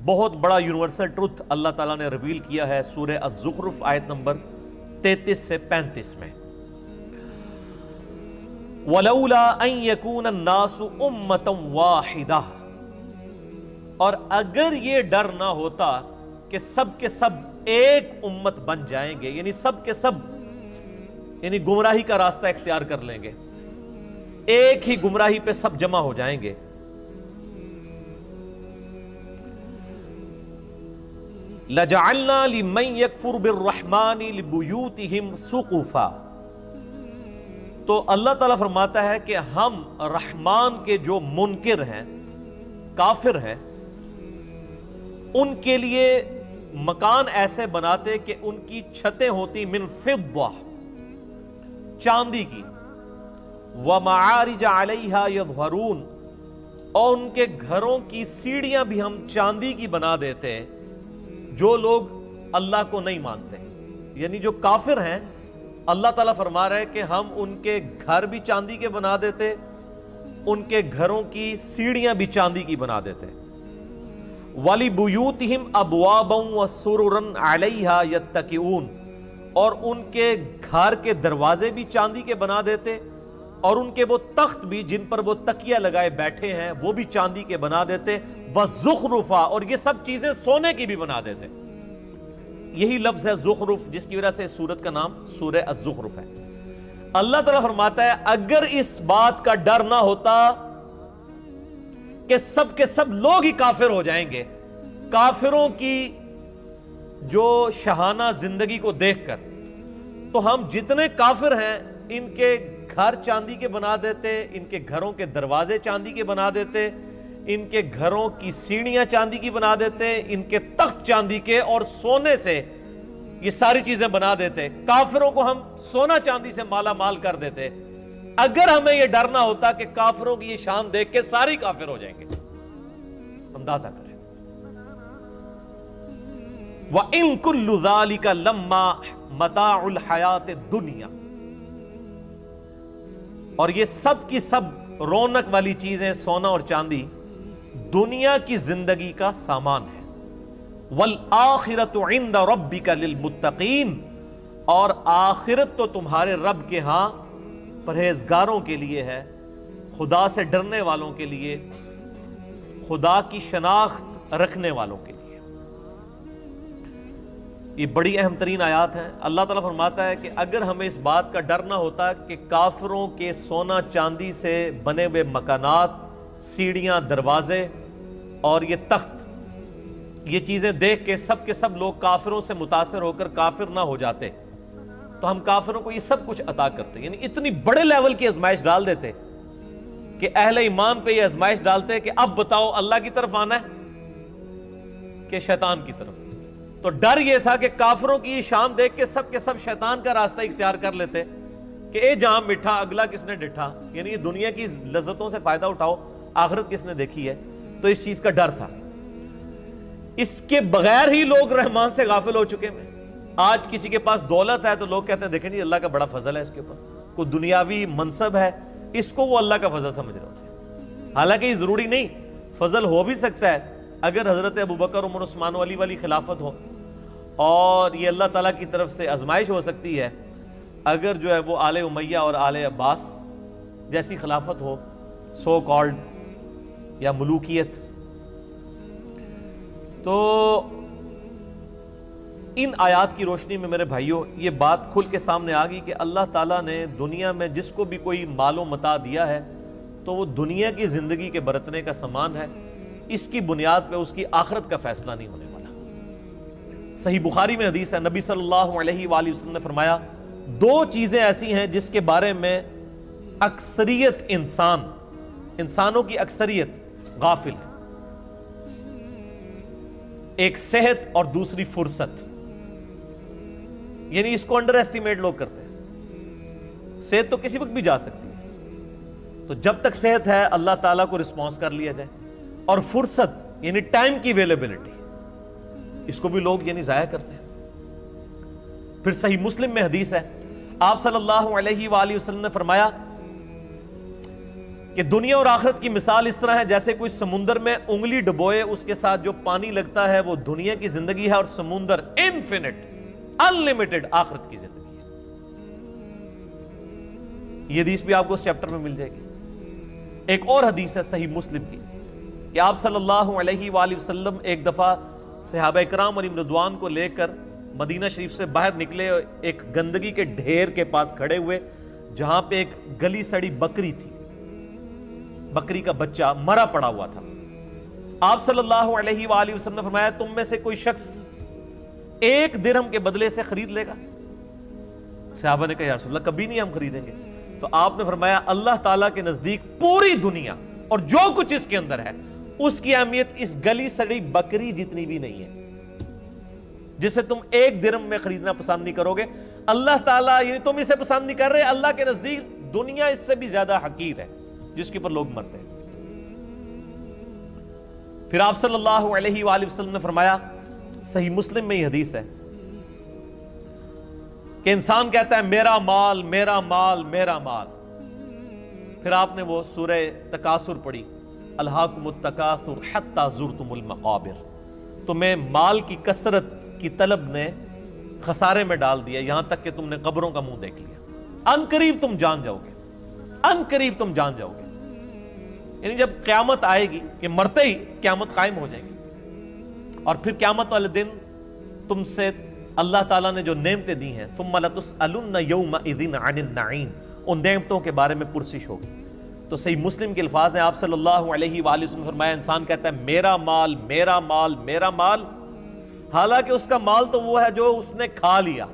بہت بڑا universal truth اللہ تعالیٰ نے ریویل کیا ہے سورہ الزخرف آیت نمبر 33 سے 35 میں، وَلَوْلَا أَن يَكُونَ النَّاسُ أُمَّةً وَاحِدَةً، اور اگر یہ ڈر نہ ہوتا کہ سب کے سب ایک امت بن جائیں گے، یعنی سب کے سب یعنی گمراہی کا راستہ اختیار کر لیں گے، ایک ہی گمراہی پہ سب جمع ہو جائیں گے، لَجَعَلْنَا لِمَنْ يَكْفُرُ بِالرَّحْمَنِ لِبُيُوتِهِمْ سُقُفًا، تو اللہ تعالیٰ فرماتا ہے کہ ہم رحمان کے جو منکر ہیں، کافر ہیں، ان کے لیے مکان ایسے بناتے کہ ان کی چھتیں ہوتی من فضہ، چاندی کی، وَمَعَارِجَ عَلَيْهَا يَظْهَرُونَ، اور ان کے گھروں کی سیڑھیاں بھی ہم چاندی کی بنا دیتے جو لوگ اللہ کو نہیں مانتے، یعنی جو کافر ہیں اللہ تعالیٰ فرما رہا ہے کہ ہم ان کے گھر بھی چاندی کے بنا دیتے، ان کے گھروں کی سیڑھیاں بھی چاندی کی بنا دیتے، وَلِبُيُوتِهِمْ أَبْوَابًا وَسُرُرًا عَلَيْهَا يَتَّكِئُونَ، اور ان کے گھر کے دروازے بھی چاندی کے بنا دیتے، اور ان کے وہ تخت بھی جن پر وہ تکیہ لگائے بیٹھے ہیں وہ بھی چاندی کے بنا دیتے، وَزُخْرُفًا، اور یہ سب چیزیں سونے کی بھی بنا دیتے۔ یہی لفظ ہے زخرف جس کی وجہ سے اس سورت کا نام سورہ الزخرف ہے۔ اللہ تعالیٰ فرماتا ہے اگر اس بات کا ڈر نہ ہوتا کہ سب کے سب لوگ ہی کافر ہو جائیں گے، کافروں کی جو شاہانہ زندگی کو دیکھ کر، تو ہم جتنے کافر ہیں ان کے گھر چاندی کے بنا دیتے، ان کے گھروں کے دروازے چاندی کے بنا دیتے، ان کے گھروں کی سیڑھیاں چاندی کی بنا دیتے، ان کے تخت چاندی کے اور سونے سے یہ ساری چیزیں بنا دیتے، کافروں کو ہم سونا چاندی سے مالا مال کر دیتے، اگر ہمیں یہ ڈر نہ ہوتا کہ کافروں کی یہ شان دیکھ کے ساری کافر ہو جائیں گے۔ اندازہ کریں، وَإِن كُلُّ ذَلِكَ لَمَّا مَتَاعُ الْحَيَاةِ الدُّنْيَا، اور یہ سب کی سب رونق والی چیزیں، سونا اور چاندی، دنیا کی زندگی کا سامان ہے، وَالْآخِرَةُ عِنْدَ رَبِّكَ لِلْمُتَّقِينَ، اور آخرت تو تمہارے رب کے ہاں پرہیزگاروں کے لیے ہے، خدا سے ڈرنے والوں کے لیے، خدا کی شناخت رکھنے والوں کے لیے۔ یہ بڑی اہم ترین آیات ہیں۔ اللہ تعالیٰ فرماتا ہے کہ اگر ہمیں اس بات کا ڈر نہ ہوتا کہ کافروں کے سونا چاندی سے بنے ہوئے مکانات، سیڑھیاں، دروازے اور یہ تخت، یہ چیزیں دیکھ کے سب لوگ کافروں سے متاثر ہو کر کافر نہ ہو جاتے، تو ہم کافروں کو یہ سب کچھ عطا کرتے، یعنی اتنی بڑے لیول کی آزمائش ڈال دیتے کہ اہل ایمان پہ یہ آزمائش ڈالتے کہ اب بتاؤ اللہ کی طرف آنا ہے کہ شیطان کی طرف۔ تو ڈر یہ تھا کہ کافروں کی یہ شان دیکھ کے سب شیطان کا راستہ اختیار کر لیتے کہ اے جہاں مٹھا اگلا کس نے ڈٹھا، یعنی یہ دنیا کی لذتوں سے فائدہ اٹھاؤ، آخرت کس نے دیکھی ہے۔ تو اس چیز کا ڈر تھا، اس کے بغیر ہی لوگ رحمان سے غافل ہو چکے ہیں۔ آج کسی کے پاس دولت ہے تو لوگ کہتے ہیں دیکھیں جی اللہ کا بڑا فضل ہے اس کے اوپر، کوئی دنیاوی منصب ہے اس کو وہ اللہ کا فضل سمجھ رہے ہوتے ہیں، حالانکہ یہ ضروری نہیں، فضل ہو بھی سکتا ہے اگر حضرت ابوبکر عمر عثمان و علی والی خلافت ہو، اور یہ اللہ تعالیٰ کی طرف سے آزمائش ہو سکتی ہے اگر جو ہے وہ آل امیہ اور آل عباس جیسی خلافت ہو، سو کالڈ یا ملوکیت۔ تو ان آیات کی روشنی میں میرے بھائیوں یہ بات کھل کے سامنے آ گئی کہ اللہ تعالیٰ نے دنیا میں جس کو بھی کوئی مال و متاع دیا ہے تو وہ دنیا کی زندگی کے برتنے کا سامان ہے، اس کی بنیاد پہ اس کی آخرت کا فیصلہ نہیں ہونے والا۔ صحیح بخاری میں حدیث ہے، نبی صلی اللہ علیہ وآلہ وسلم نے فرمایا دو چیزیں ایسی ہیں جس کے بارے میں اکثریت انسانوں کی اکثریت غافل ہے، ایک صحت اور دوسری فرصت، یعنی اس کو انڈر ایسٹیمیٹ لوگ کرتے ہیں۔ صحت تو کسی وقت بھی جا سکتی ہے، تو جب تک صحت ہے اللہ تعالیٰ کو رسپانس کر لیا جائے، اور فرصت یعنی ٹائم کی اویلیبلٹی، اس کو بھی لوگ یعنی ضائع کرتے ہیں۔ پھر صحیح مسلم میں حدیث ہے، آپ صلی اللہ علیہ وآلہ وسلم نے فرمایا کہ دنیا اور آخرت کی مثال اس طرح ہے جیسے کوئی سمندر میں انگلی ڈبوئے، اس کے ساتھ جو پانی لگتا ہے وہ دنیا کی زندگی ہے، اور سمندر انفینٹ انلمیٹڈ آخرت کی زندگی ہے۔ یہ حدیث بھی آپ کو اس چیپٹر میں مل جائے گی۔ ایک اور حدیث ہے صحیح مسلم کی کہ آپ صلی اللہ علیہ وآلہ وسلم ایک دفعہ صحابہ اکرام علیہم رضوان کو لے کر مدینہ شریف سے باہر نکلے، ایک گندگی کے ڈھیر کے پاس کھڑے ہوئے جہاں پہ ایک گلی سڑی بکری تھی، بکری کا بچہ مرا پڑا ہوا تھا۔ آپ صلی اللہ علیہ وآلہ وسلم نے فرمایا تم میں سے کوئی شخص 1 درہم کے بدلے سے خرید لے گا؟ صحابہ نے کہا یا رسول اللہ کبھی نہیں ہم خریدیں گے۔ تو آپ نے فرمایا اللہ تعالیٰ کے نزدیک پوری دنیا اور جو کچھ اس کے اندر ہے اس کی اہمیت اس گلی سڑی بکری جتنی بھی نہیں ہے، جسے تم 1 درہم میں خریدنا پسند نہیں کرو گے۔ اللہ تعالیٰ، یعنی تم اسے پسند نہیں کر رہے، اللہ کے نزدیک دنیا اس سے بھی زیادہ حقیر ہے جس کے اوپر لوگ مرتے ہیں۔ پھر آپ صلی اللہ علیہ وآلہ وسلم نے فرمایا، صحیح مسلم میں یہ حدیث ہے کہ انسان کہتا ہے میرا مال میرا مال میرا مال، پھر آپ نے وہ سورہ تکاثر پڑھی، الہاکم التکاثر حتی زرتم المقابر، تمہیں مال کی کثرت کی طلب نے خسارے میں ڈال دیا یہاں تک کہ تم نے قبروں کا منہ دیکھ لیا، ان قریب تم جان جاؤ گے، ان قریب تم جان جاؤ گے۔ یعنی جب قیامت آئے گی، یہ مرتے ہی قیامت قائم ہو جائے گی، اور پھر قیامت والے دن تم سے اللہ تعالیٰ نے جو نعمتیں دی ہیں ثم لتسألن یومئذ عن النعیم، ان نعمتوں کے بارے میں پرسش ہوگی۔ تو صحیح مسلم کے الفاظ ہیں، آپ صلی اللہ علیہ وآلہ وسلم نے فرمایا انسان کہتا ہے میرا مال میرا مال میرا مال، حالانکہ اس کا مال تو وہ ہے جو اس نے کھا لیا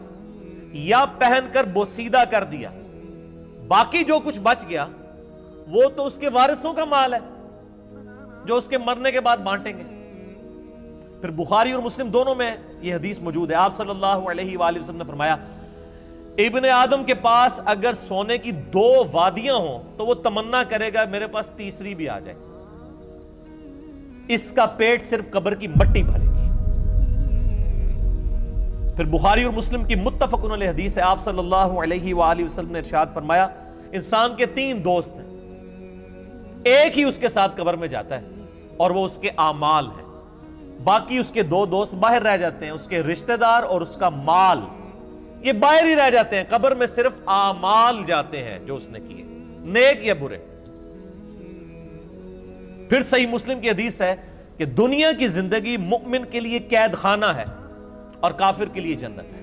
یا پہن کر بوسیدہ کر دیا، باقی جو کچھ بچ گیا وہ تو اس کے وارثوں کا مال ہے جو اس کے مرنے کے بعد بانٹیں گے۔ پھر بخاری اور مسلم دونوں میں یہ حدیث موجود ہے، آپ صلی اللہ علیہ وآلہ وسلم نے فرمایا ابن آدم کے پاس اگر سونے کی 2 وادیاں ہوں تو وہ تمنا کرے گا میرے پاس تیسری بھی آ جائے، اس کا پیٹ صرف قبر کی مٹی بھرے گی۔ پھر بخاری اور مسلم کی متفقن علیہ حدیث ہے، آپ صلی اللہ علیہ وآلہ وسلم نے ارشاد فرمایا انسان کے 3 دوست ہیں، ایک ہی اس کے ساتھ قبر میں جاتا ہے اور وہ اس کے اعمال ہیں، باقی اس کے 2 دوست باہر رہ جاتے ہیں، اس کے رشتہ دار اور اس کا مال، یہ باہر ہی رہ جاتے ہیں، قبر میں صرف اعمال جاتے ہیں جو اس نے کیے، نیک یا برے۔ پھر صحیح مسلم کی حدیث ہے کہ دنیا کی زندگی مومن کے لیے قید خانہ ہے اور کافر کے لیے جنت ہے۔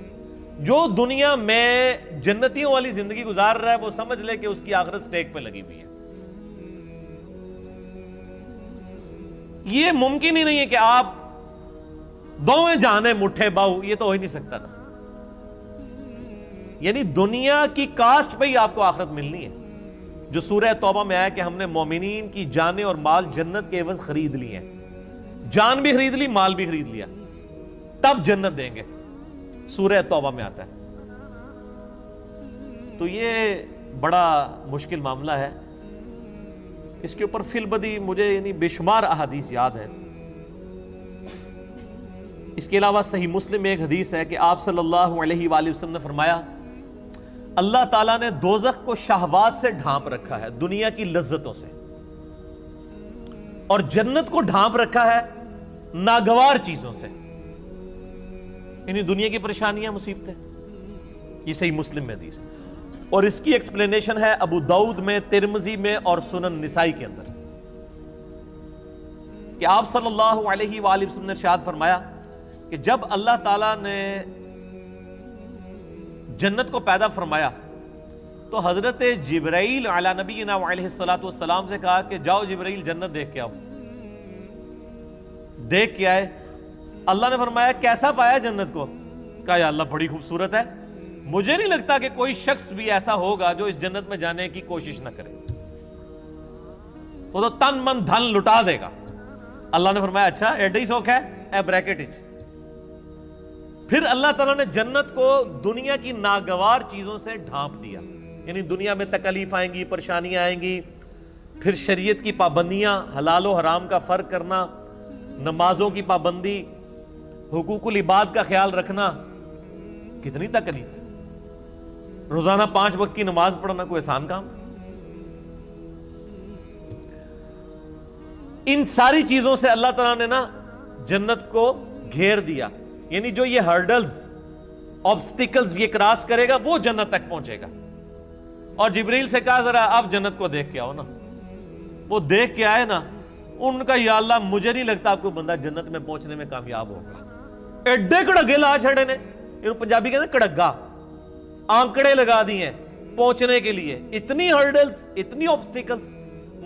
جو دنیا میں جنتیوں والی زندگی گزار رہا ہے وہ سمجھ لے کہ اس کی آخرت سٹیک پہ لگی ہوئی ہے۔ یہ ممکن ہی نہیں ہے کہ آپ دوویں جانے مٹھے باؤ، یہ تو ہو ہی نہیں سکتا تھا۔ یعنی دنیا کی کاسٹ پہ ہی آپ کو آخرت ملنی ہے، جو سورہ توبہ میں آیا کہ ہم نے مومنین کی جانیں اور مال جنت کے عوض خرید لی ہیں، جان بھی خرید لی مال بھی خرید لیا، تب جنت دیں گے، سورہ توبہ میں آتا ہے۔ تو یہ بڑا مشکل معاملہ ہے، اس کے اوپر فی البدی مجھے یعنی بے شمار احادیث یاد ہیں۔ اس کے علاوہ صحیح مسلم میں ایک حدیث ہے کہ آپ صلی اللہ علیہ وآلہ وسلم نے فرمایا اللہ تعالیٰ نے دوزخ کو شہوات سے ڈھانپ رکھا ہے، دنیا کی لذتوں سے، اور جنت کو ڈھانپ رکھا ہے ناگوار چیزوں سے، یعنی دنیا کی پریشانیاں مصیبتیں۔ یہ صحیح مسلم میں حدیث ہے، اور اس کی ایکسپلینیشن ہے ابو داؤد میں، ترمذی میں اور سنن نسائی کے اندر، کہ آپ صلی اللہ علیہ وآلہ وسلم نے ارشاد فرمایا کہ جب اللہ تعالیٰ نے جنت کو پیدا فرمایا تو حضرت جبرائیل علی نبینا علیہ السلام سے کہا کہ جاؤ جبرائیل جنت دیکھ کے آؤ۔ دیکھ کے آئے، اللہ نے فرمایا کیسا پایا جنت کو؟ کہا یا اللہ بڑی خوبصورت ہے، مجھے نہیں لگتا کہ کوئی شخص بھی ایسا ہوگا جو اس جنت میں جانے کی کوشش نہ کرے، وہ تو تن من دھن لٹا دے گا۔ اللہ نے فرمایا اچھا ایڈا ہی شوق ہے، اے بریکٹ اچ۔ پھر اللہ تعالیٰ نے جنت کو دنیا کی ناگوار چیزوں سے ڈھانپ دیا، یعنی دنیا میں تکلیف آئیں گی، پریشانیاں آئیں گی، پھر شریعت کی پابندیاں، حلال و حرام کا فرق کرنا، نمازوں کی پابندی، حقوق العباد کا خیال رکھنا، کتنی تکلیف ہے۔ روزانہ 5 وقت کی نماز پڑھنا کوئی آسان کام؟ ان ساری چیزوں سے اللہ تعالیٰ نے نا جنت کو گھیر دیا. یعنی جو یہ ہرڈلز، آبسٹیکلز یہ کراس کرے گا وہ جنت تک پہنچے گا. اور جبریل سے کہا ذرا آپ جنت کو دیکھ کے آؤ نا. وہ دیکھ کے آئے نا, ان کا یا اللہ مجھے نہیں لگتا آپ کو بندہ جنت میں پہنچنے میں کامیاب ہوگا. ایڈے کڑگے لا چھڑے نے, پنجابی کہتے ہیں کڑگا, آنکڑے لگا دیے پہنچنے کے لیے. اتنی ہرڈلز, اتنی آبسٹیکلز,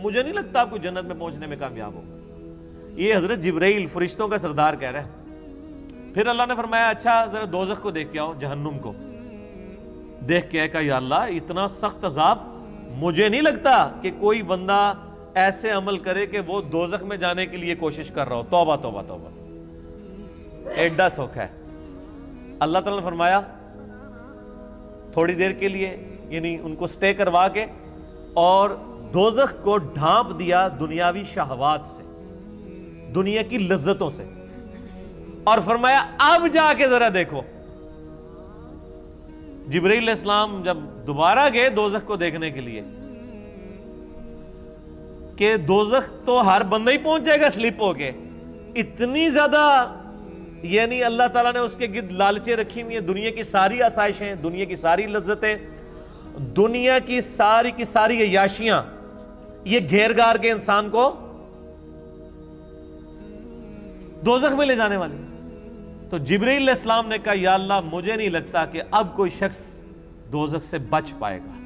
مجھے نہیں لگتا آپ کو جنت میں پہنچنے میں کامیاب ہوگا. یہ حضرت جبرائیل فرشتوں کا سردار کہہ رہا ہے. پھر اللہ نے فرمایا اچھا ذرا دوزخ کو دیکھ کے آؤ, جہنم کو دیکھ کے کہا یا اللہ اتنا سخت عذاب, مجھے نہیں لگتا کہ کوئی بندہ ایسے عمل کرے کہ وہ دوزخ میں جانے کے لیے کوشش کر رہا ہو. توبہ توبہ توبہ, ایڈا سوکھا ہے. اللہ تعالیٰ نے فرمایا تھوڑی دیر کے لیے, یعنی ان کو سٹے کروا کے, اور دوزخ کو ڈھانپ دیا دنیاوی شہوات سے, دنیا کی لذتوں سے, اور فرمایا اب جا کے ذرا دیکھو. جبرائیل علیہ السلام جب دوبارہ گئے دوزخ کو دیکھنے کے لیے, کہ دوزخ تو ہر بندہ ہی پہنچ جائے گا سلپ ہو کے, اتنی زیادہ یعنی اللہ تعالیٰ نے اس کے گرد لالچیں رکھی ہوئی ہیں, دنیا کی ساری آسائشیں, دنیا کی ساری لذتیں, دنیا کی ساری عیاشیاں, یہ گھیر گار کے انسان کو دوزخ میں لے جانے والی. تو جبرائیل علیہ السلام نے کہا یا اللہ مجھے نہیں لگتا کہ اب کوئی شخص دوزخ سے بچ پائے گا.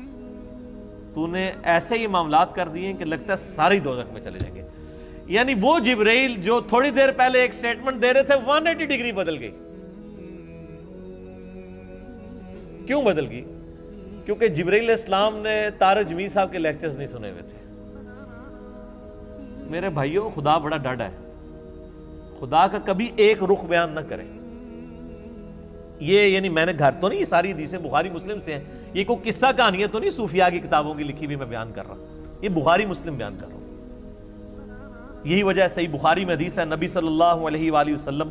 تو نے ایسے ہی معاملات کر دیے کہ لگتا ہے سارے دوزخ میں چلے جائیں گے. یعنی وہ جبرائیل جو تھوڑی دیر پہلے ایک سٹیٹمنٹ دے رہے تھے 180 ڈگری بدل گئی. کیوں بدل گئی؟ کیونکہ جبرائیل علیہ السلام نے طارق جمیل صاحب کے لیکچرز نہیں سنے ہوئے تھے. میرے بھائیوں, خدا بڑا ڈاڈا ہے, خدا کا کبھی ایک رخ بیان نہ کریں. یہ یعنی میں نے گھر تو نہیں, یہ ساری حدیثیں بخاری مسلم سے ہیں, یہ کوئی قصہ کہانی ہے تو نہیں صوفیاء کی کتابوں کی لکھی بھی میں بیان کر رہا ہوں, یہ بخاری مسلم بیان کر رہا ہوں. یہی وجہ ہے صحیح بخاری میں حدیث ہے, نبی صلی اللہ علیہ وآلہ وسلم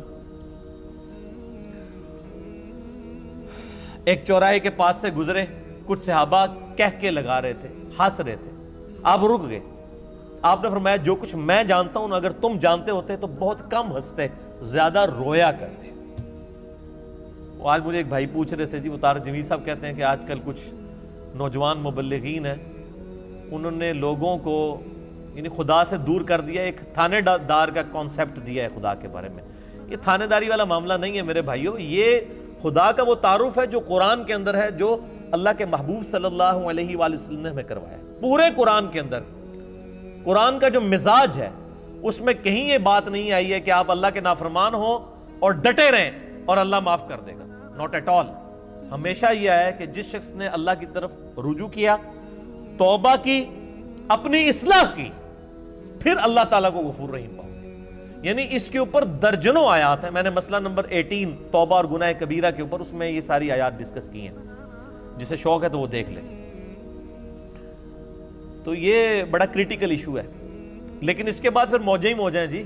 ایک چوراہے کے پاس سے گزرے, کچھ صحابہ کہہ کے لگا رہے تھے, ہنس رہے تھے, آپ رک گئے. آپ نے فرمایا جو کچھ میں جانتا ہوں اگر تم جانتے ہوتے تو بہت کم ہنستے, زیادہ رویا کرتے. آج مجھے ایک بھائی پوچھ رہے تھے جی, وہ طارق جمیل صاحب کہتے ہیں کہ آج کل کچھ نوجوان مبلغین ہیں, انہوں نے لوگوں کو یعنی خدا سے دور کر دیا, ایک تھانے دار کا کانسیپٹ دیا ہے خدا کے بارے میں. یہ تھانے داری والا معاملہ نہیں ہے میرے بھائیوں, یہ خدا کا وہ تعارف ہے جو قرآن کے اندر ہے, جو اللہ کے محبوب صلی اللہ علیہ وآلہ وسلم نے ہمیں کروایا. پورے قرآن کے اندر قرآن کا جو مزاج ہے اس میں کہیں یہ بات نہیں آئی ہے کہ آپ اللہ کے نافرمان ہو اور ڈٹے رہیں اور اللہ معاف کر دے گا. Not at all. ہمیشہ یہ ہے کہ جس شخص نے اللہ کی طرف رجوع کیا, توبہ کی, اپنی اصلاح کی, پھر اللہ تعالیٰ کو غفور رحیم پاؤ گے. یعنی اس کے اوپر درجنوں آیات ہیں. میں نے مسئلہ نمبر 18 توبہ اور گناہ کبیرہ کے اوپر, اس میں یہ ساری آیات ڈسکس کی ہیں, جسے شوق ہے تو وہ دیکھ لیں. تو یہ بڑا کریٹیکل ایشو ہے. لیکن اس کے بعد پھر موجیں ہی موجیں ہیں جی.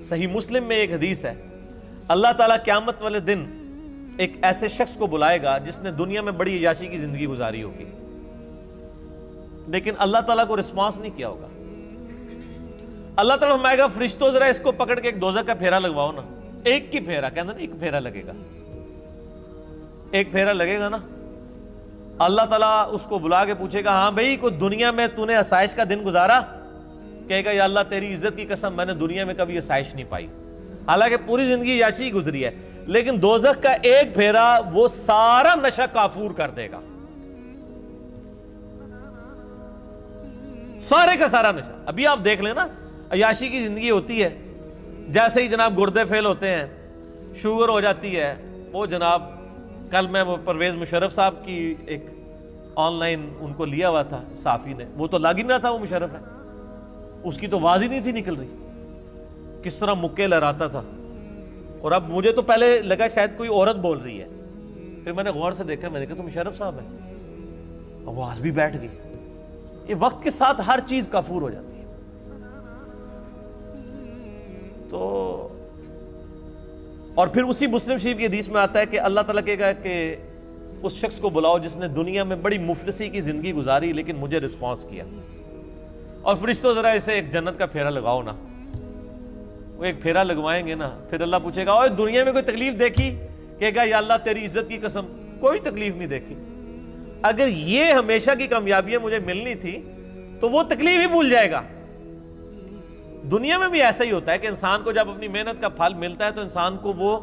صحیح مسلم میں ایک حدیث ہے, اللہ تعالیٰ قیامت والے دن ایک ایسے شخص کو بلائے گا جس نے دنیا میں بڑی عیاشی کی زندگی گزاری ہوگی, لیکن اللہ تعالیٰ کو رسپانس نہیں کیا ہوگا. اللہ تعالیٰ فرمائے گا فرشتوں ذرا اس کو پکڑ کے ایک دوزخ کا پھیرا لگواؤ نا. ایک کی پھیرا, کہنا نا ایک پھیرا لگے گا, ایک پھیرا لگے گا نا. اللہ تعالیٰ اس کو بلا کے پوچھے گا ہاں بھائی کوئی دنیا میں تو نے آسائش کا دن گزارا؟ کہے گا یا اللہ تیری عزت کی قسم میں نے دنیا میں کبھی آسائش نہیں پائی. حالانکہ پوری زندگی عیاشی گزری ہے, لیکن دوزخ کا ایک پھیرا وہ سارا نشہ کافور کر دے گا, سارے کا سارا نشہ. ابھی آپ دیکھ لیں نا, عیاشی کی زندگی ہوتی ہے, جیسے ہی جناب گردے فیل ہوتے ہیں, شوگر ہو جاتی ہے, وہ جناب کل میں وہ پرویز مشرف صاحب کی ایک آن لائن ان کو لیا ہوا تھا صحافی نے, وہ تو لگ ہی نہ تھا, وہ مشرف ہے, اس کی تو آواز ہی نہیں تھی نکل رہی, کس طرح مکے لہراتا تھا. اور اب مجھے تو پہلے لگا شاید کوئی عورت بول رہی ہے, پھر میں نے غور سے دیکھا, میں نے کہا تو مشرف صاحب ہے, آواز بھی بیٹھ گئی. یہ وقت کے ساتھ ہر چیز کافور ہو جاتی ہے. تو اور پھر اسی مسلم شریف کی حدیث میں آتا ہے کہ اللہ تعالیٰ کہے گا کہ اس شخص کو بلاؤ جس نے دنیا میں بڑی مفلسی کی زندگی گزاری لیکن مجھے رسپانس کیا, اور فرشتوں ذرا اسے ایک جنت کا پھیرا لگاؤ نا. وہ ایک پھیرا لگوائیں گے نا، پھر اللہ پوچھے گا اوہ دنیا میں کوئی تکلیف دیکھی؟ کہے گا یا اللہ تیری عزت کی قسم کوئی تکلیف نہیں دیکھی۔ اگر یہ ہمیشہ کی کامیابیاں مجھے ملنی تھی تو وہ تکلیف ہی بھول جائے گا۔ دنیا میں بھی ایسا ہی ہوتا ہے کہ انسان کو جب اپنی محنت کا پھل ملتا ہے تو انسان کو وہ،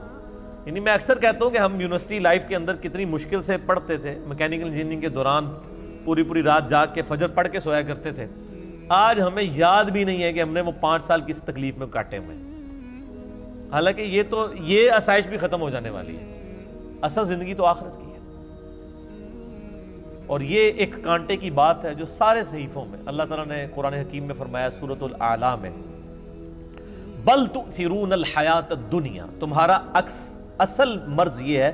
یعنی میں اکثر کہتا ہوں کہ ہم یونیورسٹی لائف کے اندر کتنی مشکل سے پڑھتے تھے، میکینیکل انجینئرنگ کے دوران پوری رات جاگ کے فجر پڑھ کے سویا کرتے تھے، آج ہمیں یاد بھی نہیں ہے کہ ہم نے وہ 5 سال کس تکلیف میں کاٹے ہوئے، حالانکہ یہ آسائش بھی ختم ہو جانے والی ہے، اصل زندگی تو آخرت کی ہے۔ اور یہ ایک کانٹے کی بات ہے جو سارے صحیفوں میں اللہ تعالیٰ نے قرآن حکیم میں فرمایا سورۃ الاعلیٰ میں، بل تؤثرون الحیات الدنیا، تمہارا اصل مرض یہ ہے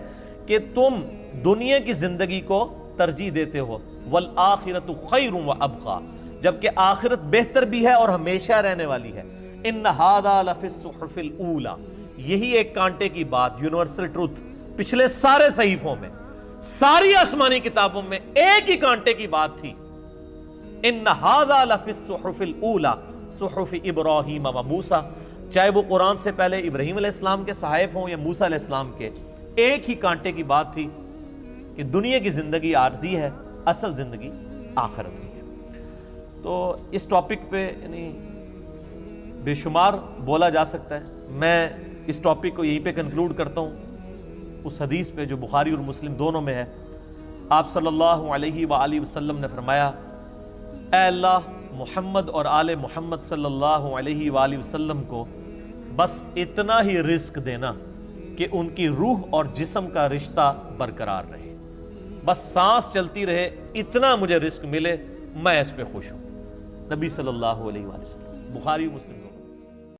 کہ تم دنیا کی زندگی کو ترجیح دیتے ہو، والآخرۃ خیر وابقیٰ، جبکہ آخرت بہتر بھی ہے اور ہمیشہ رہنے والی ہے۔ ان ھذا لفی الصحف الاولی، یہی ایک کانٹے کی بات، یونیورسل ٹروتھ، پچھلے سارے صحیفوں میں، ساری آسمانی کتابوں میں ایک ہی کانٹے کی بات تھی، ان ھذا لفی الصحف الاولی صحف ابراہیم و موسیٰ، چاہے وہ قرآن سے پہلے ابراہیم علیہ السلام کے صحائف ہوں یا موسیٰ علیہ السلام کے، ایک ہی کانٹے کی بات تھی کہ دنیا کی زندگی عارضی ہے، اصل زندگی آخرت کی ہے۔ تو اس ٹاپک پہ یعنی بے شمار بولا جا سکتا ہے، میں اس ٹاپک کو یہیں پہ کنکلوڈ کرتا ہوں اس حدیث پہ جو بخاری اور مسلم دونوں میں ہے۔ آپ صلی اللہ علیہ وآلہ وسلم نے فرمایا، اے اللہ محمد اور آل محمد صلی اللہ علیہ وآلہ وسلم کو بس اتنا ہی رزق دینا کہ ان کی روح اور جسم کا رشتہ برقرار رہے، بس سانس چلتی رہے، اتنا مجھے رزق ملے، میں اس پہ خوش ہوں۔ نبی صلی اللہ علیہ وآلہ وسلم، بخاری مسلم۔